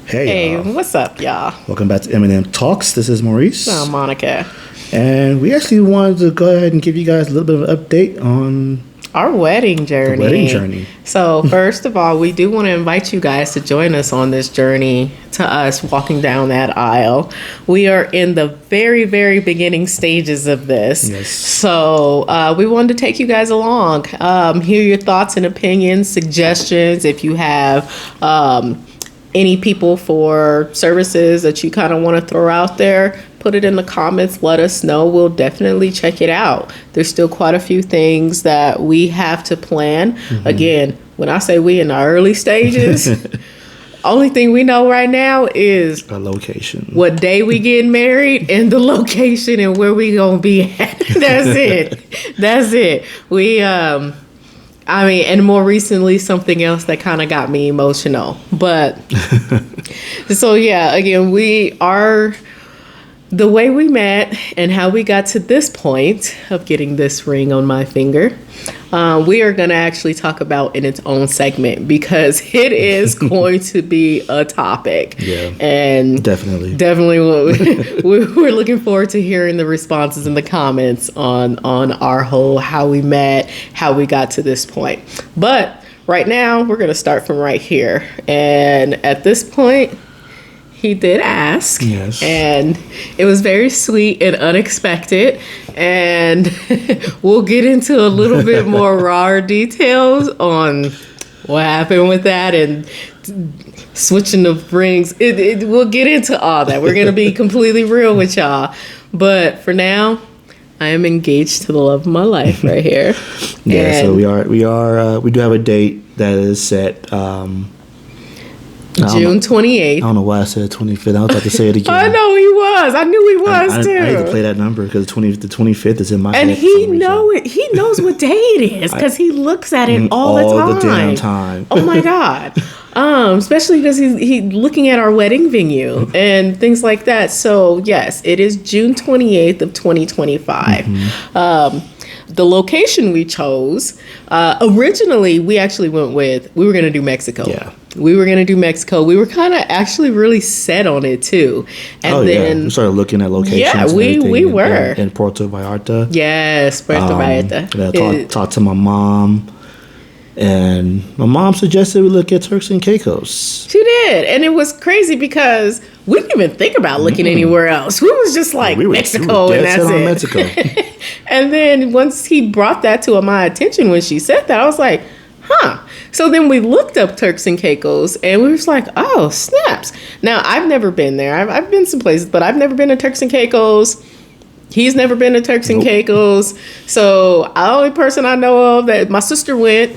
Hey, Hey, y'all. what's up, y'all? Welcome back to Eminem Talks. This is Maurice. I'm Monica. And we actually wanted to go ahead and give you guys a little bit of an update on Our wedding journey. the wedding journey. So, first of all, we do want to invite you guys to join us on this journey to us walking down that aisle. We are in the very, very beginning stages of this. Yes. So, we wanted to take you guys along, hear your thoughts and opinions, suggestions. If you have any people for services that you kind of want to throw out there, put it in the comments. Let us know. We'll definitely check it out. There's still quite a few things that we have to plan. Mm-hmm. Again, when I say we in the early stages, only thing we know right now is a location. what day we get married and the location and where we gonna be at. That's it. That's it. And more recently, something else that kind of got me emotional. But so yeah, again, the way we met and how we got to this point of getting this ring on my finger, we are going to actually talk about in its own segment because it is going to be a topic. Yeah, and definitely. We're looking forward to hearing the responses in the comments on our whole how we met, how we got to this point. But right now, we're going to start from right here. And at this point, he did ask. Yes. And it was very sweet and unexpected. And we'll get into a little bit more raw details on what happened with that and switching the rings. We'll get into all that. We're going to be completely real with y'all. But for now, I am engaged to the love of my life right here. Yeah, so we do have a date that is set. June 28th. I don't know why I said 25th. I was about to say it again. I know he was. I knew he was too. I hate to play that number because the 25th is in my And head. For some reason. he knows what day it is because he looks at it all the damn time. Oh my God. Especially because he's looking at our wedding venue and things like that. So yes, it is June 28th of 2025. The location we chose, originally we actually were going to do Mexico. Yeah. We were going to do Mexico. We were kind of actually really set on it too. And then we started looking at locations. Yeah, and we everything were. in Puerto Vallarta. Yes, Puerto Vallarta. I talked to my mom, and my mom suggested we look at Turks and Caicos. She did. And it was crazy because we didn't even think about looking anywhere else. We was just like Mexico and that's it. Mexico. And then once he brought that to my attention when she said that, I was like, huh. So then we looked up Turks and Caicos and we was like, oh, snaps. Now, I've never been there. I've been some places, but I've never been to Turks and Caicos. He's never been to Turks and Caicos. So the only person I know of that my sister went.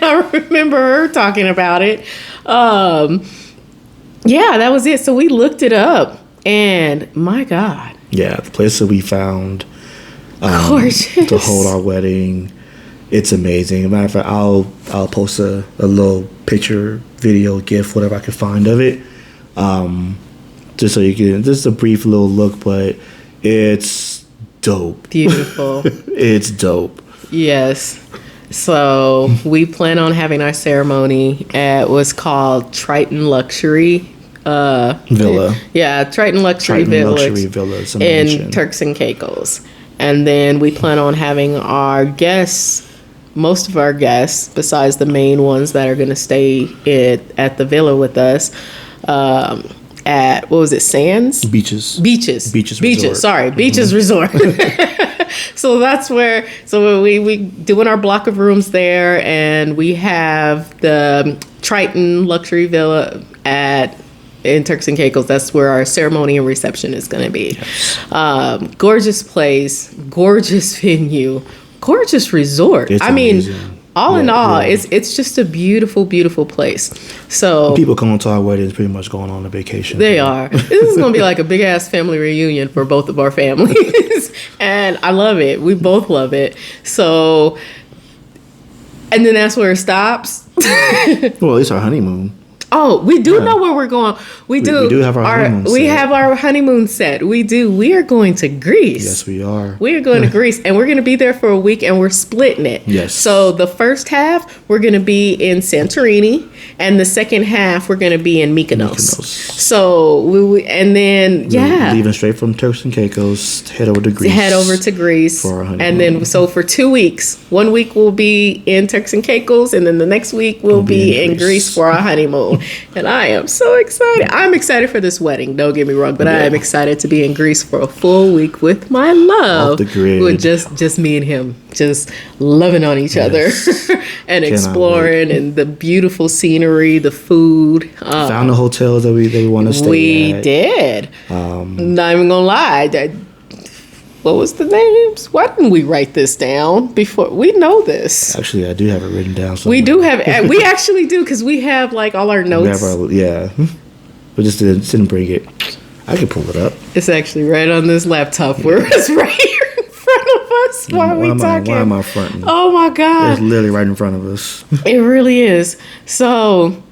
I remember her talking about it. Yeah, that was it. So we looked it up and my God. Yeah, the place that we found Gorgeous. to hold our wedding. It's amazing. As a matter of fact, I'll post a little picture, video, GIF, whatever I can find of it, just so you can just a brief little look. But it's dope. Beautiful. It's dope. Yes. So we plan on having our ceremony at what's called Triton Luxury Villa. Yeah, Triton Luxury Luxury Villa. It's a in mansion. Turks and Caicos. And then we plan on having our guests, most of our guests, besides the main ones that are going to stay at the villa with us, at, what was it, Sands? Beaches. Resort. Sorry, Mm-hmm. Beaches Resort. So that's where, so we doing our block of rooms there, and we have the Triton Luxury Villa in Turks and Caicos. That's where our ceremony and reception is going to be. Yes. Gorgeous place, gorgeous venue, gorgeous resort. It's amazing. All in all, it's just a beautiful, beautiful place. So people coming to our wedding is pretty much going on a vacation. They are. This is going to be like a big ass family reunion for both of our families. And I love it. We both love it. So, and then that's where it stops. Well, it's our honeymoon. Oh, we do know where we're going. We do. We do have our honeymoon We set. have our honeymoon set. We do. We are going to Greece. Yes, we are. We are going to Greece, and we're going to be there for a week, and we're splitting it. Yes. So the first half, we're going to be in Santorini, and the second half, we're going to be in Mykonos. So and then We're leaving straight from Turks and Caicos, head over to Greece. For our honeymoon. And then so for 2 weeks, 1 week we'll be in Turks and Caicos, and then the next week we'll be in Greece for our honeymoon. And I am so excited. I'm excited for this wedding. Don't get me wrong, but I am excited to be in Greece for a full week with my love. Off the grid. With just me and him, just loving on each other and exploring and the beautiful scenery, the food. Found the hotels that we want to stay at. We did. Not even gonna lie. What was the names? Why didn't we write this down before? We know this. Actually, I do have it written down somewhere. We do have. We actually do because we have like all our notes. We just didn't bring it. I can pull it up. It's actually right on this laptop where it's right here in front of us while we talking. Why am I fronting? Oh my God! It's literally right in front of us. It really is. So,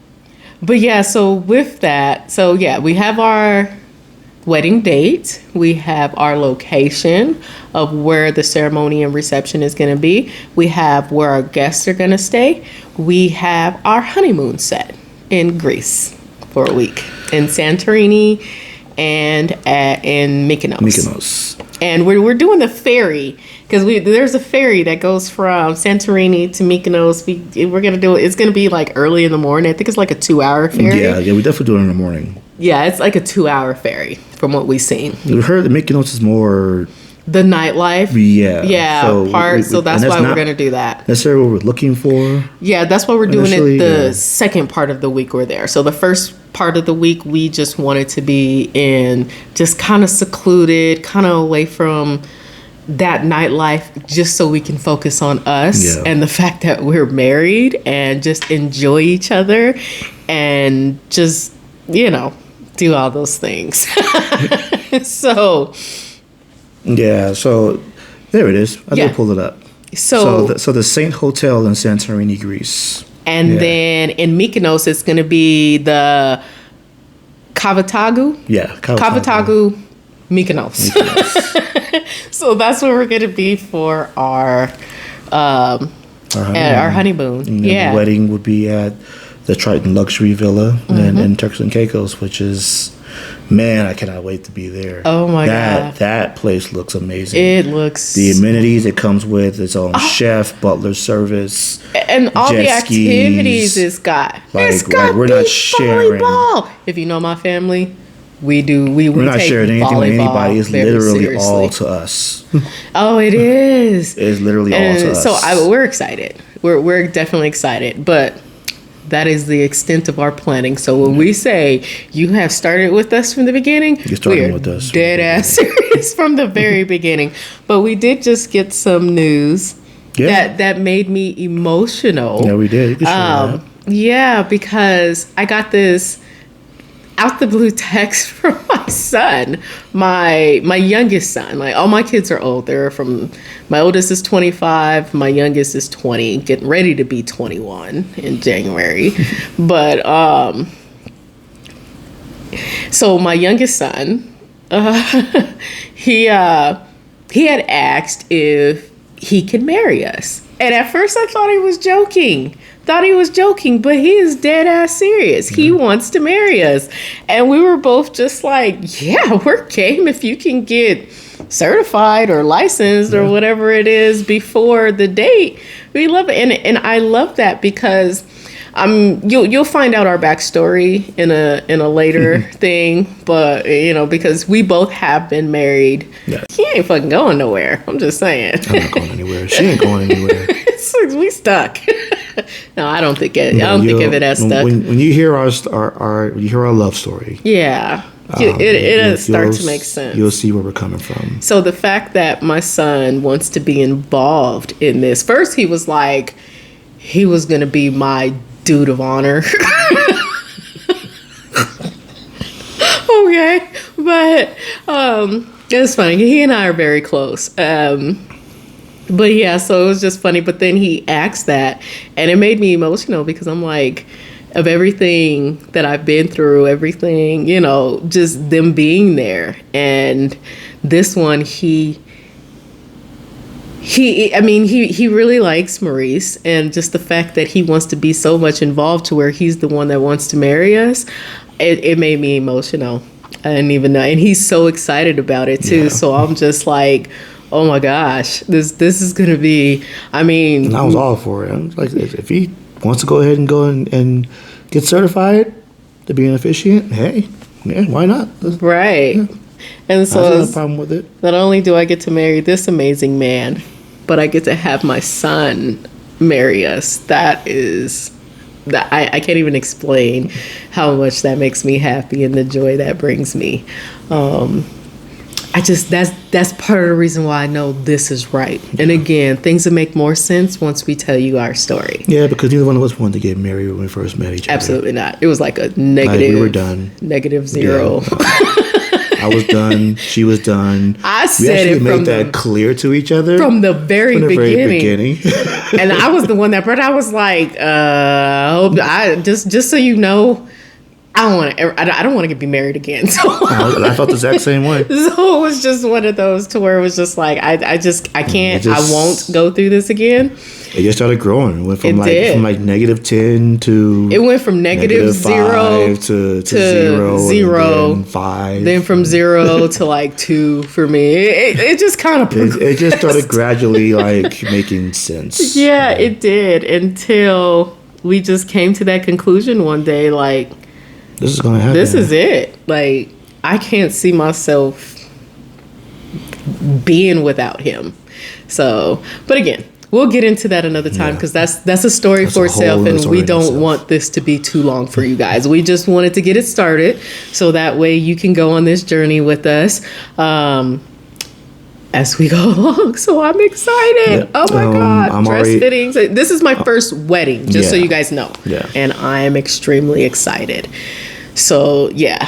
but yeah. So with that, we have our wedding date. We have our location of where the ceremony and reception is going to be. We have where our guests are going to stay. We have our honeymoon set in Greece for a week in Santorini and in Mykonos. And we're doing the ferry because there's a ferry that goes from Santorini to Mykonos. We're gonna do it. It's gonna be like early in the morning. I think it's like a 2-hour ferry. Yeah, we definitely do it in the morning. Yeah, it's like a 2-hour ferry from what we've seen. We heard that Mykonos is more the nightlife. Yeah. So that's why we're gonna do that. Necessarily what we're looking for. Yeah, that's why we're doing it the second part of the week we're there. So the first part of the week we just wanted to be in just kind of secluded, kind of away from that nightlife, just so we can focus on us and the fact that we're married and just enjoy each other and just, do all those things. So there it is. I did pull it up. So the Saint Hotel in Santorini, Greece. And then in Mykonos, it's going to be the Kavatagu. Yeah, Kavatagu Mykonos. So that's where we're going to be for our honeymoon. And the wedding would be at the Triton Luxury Villa in Turks and Caicos, which is... Man, I cannot wait to be there. Oh my God. That place looks amazing. It looks... The amenities it comes with, its own chef, butler service, and all the activities skis. It's got. We're not sharing. Volleyball. If you know my family, we're not sharing anything with anybody. It's literally seriously. all to us. Oh, it is. It's literally all to us. So we're excited. We're definitely excited, but... That is the extent of our planning. So when we say you have started with us from the beginning, you're starting with us. Dead ass serious from the very beginning. But we did just get some news that made me emotional. Yeah, we did. Yeah, because I got this out the blue text from my son, my youngest son. Like all my kids are old. My oldest is 25, my youngest is 20, getting ready to be 21 in January. But so my youngest son, he had asked if he could marry us. And at first I thought he was joking. But he is dead ass serious. He wants to marry us. And we were both just like, yeah, we're game if you can get certified or licensed or whatever it is before the date. We love it. And I love that because you'll find out our backstory in a later thing, but because we both have been married. Yeah. He ain't fucking going nowhere. I'm just saying. I'm not going anywhere. She ain't going anywhere. We stuck. No, I don't think it. I don't think of it as stuck. When you hear our love story, it starts to make sense. You'll see where we're coming from. So the fact that my son wants to be involved in this, first he was like, he was going to be my dude of honor. Okay, but it's funny. He and I are very close. But yeah, so it was just funny. But then he asked that, and it made me emotional because I'm like, of everything that I've been through, everything, you know, just them being there. And this one, he really likes Maurice, and just the fact that he wants to be so much involved to where he's the one that wants to marry us, it made me emotional. I didn't even know. And he's so excited about it too. Yeah. So I'm just like, oh my gosh, this is going to be, I mean. And I was all for it. I was like, if he wants to go ahead and and get certified to be an officiant, hey, yeah, why not? Right. Yeah. And so I have no problem with it. Not only do I get to marry this amazing man, but I get to have my son marry us. That I can't even explain how much that makes me happy and the joy that brings me. That's part of the reason why I know this is right. And again, things will make more sense once we tell you our story. Yeah, because neither one of us wanted to get married when we first met each other. Absolutely not. It was like a negative. We were done. -0. Yeah. I was done. She was done. I said it made that clear to each other from the very beginning. And I was the one that brought. I was like, just so you know, I don't want to be married again. So I felt the exact same way. So it was just one of those to where it was just like, I can't. I won't go through this again. It just started growing. It went from -10 to. It went from -0 to 0, and then 5. Then from 0 to like 2 for me. It just kind of. It just started gradually like making sense. Yeah, it did, until we just came to that conclusion one day. Like, this is gonna happen. This is it. Like, I can't see myself being without him. So, but again. We'll get into that another time, because that's a story for itself, and we don't want this to be too long for you guys. We just wanted to get it started so that way you can go on this journey with us as we go along. So I'm excited. Oh my God. Dress fittings. This is my first wedding, just so you guys know. Yeah. And I am extremely excited. So yeah.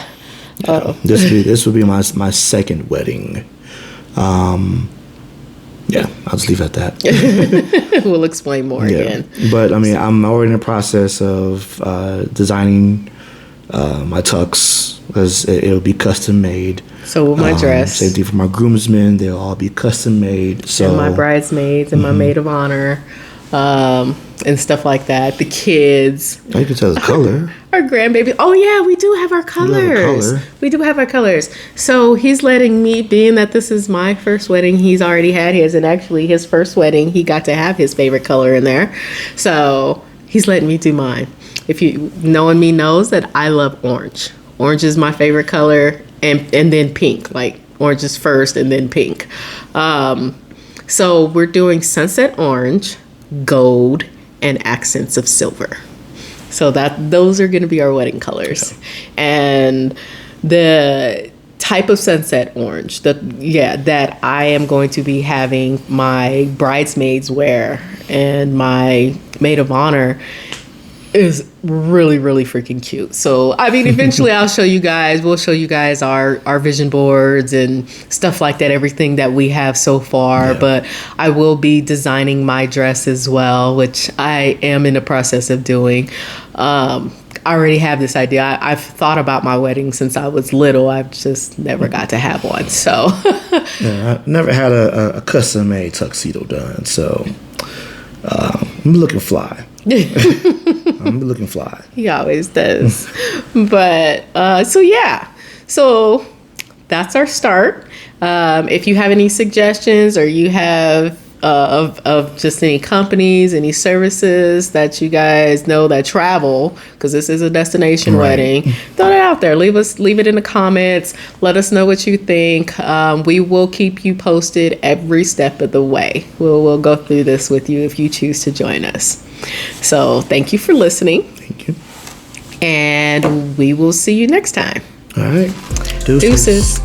This will be my second wedding. Yeah, I'll just leave it at that. We'll explain more again. But I mean, I'm already in the process of designing my tux, because it'll be custom made. So will my dress. Same thing for my groomsmen; they'll all be custom made. So and my bridesmaids and my maid of honor, and stuff like that. The kids. Oh, you can tell the color. Our grandbaby. Oh yeah, we do have our colors. We do have our colors. So he's letting me, being that this is my first wedding, he's already had his, and actually his first wedding, he got to have his favorite color in there. So he's letting me do mine. If you knowing me knows that I love orange. Orange is my favorite color, and then pink. Like orange is first and then pink. So we're doing sunset orange, gold, and accents of silver. So those are going to be our wedding colors. And the type of sunset orange that I am going to be having my bridesmaids wear and my maid of honor is really, really freaking cute. So, I mean, eventually we'll show you guys our vision boards and stuff like that, everything that we have so far. Yeah. But I will be designing my dress as well, which I am in the process of doing. I already have this idea. I've thought about my wedding since I was little. I've just never got to have one. So, I never had a custom made tuxedo done. So, I'm looking fly. I'm looking fly. He always does. But so that's our start. If you have any suggestions, or you have of just any companies, any services that you guys know that travel, because this is a destination wedding, throw it out there. Leave it in the comments. Let us know what you think. We will keep you posted every step of the way. We'll go through this with you if you choose to join us. So thank you for listening. Thank you. And we will see you next time. All right. Deuces.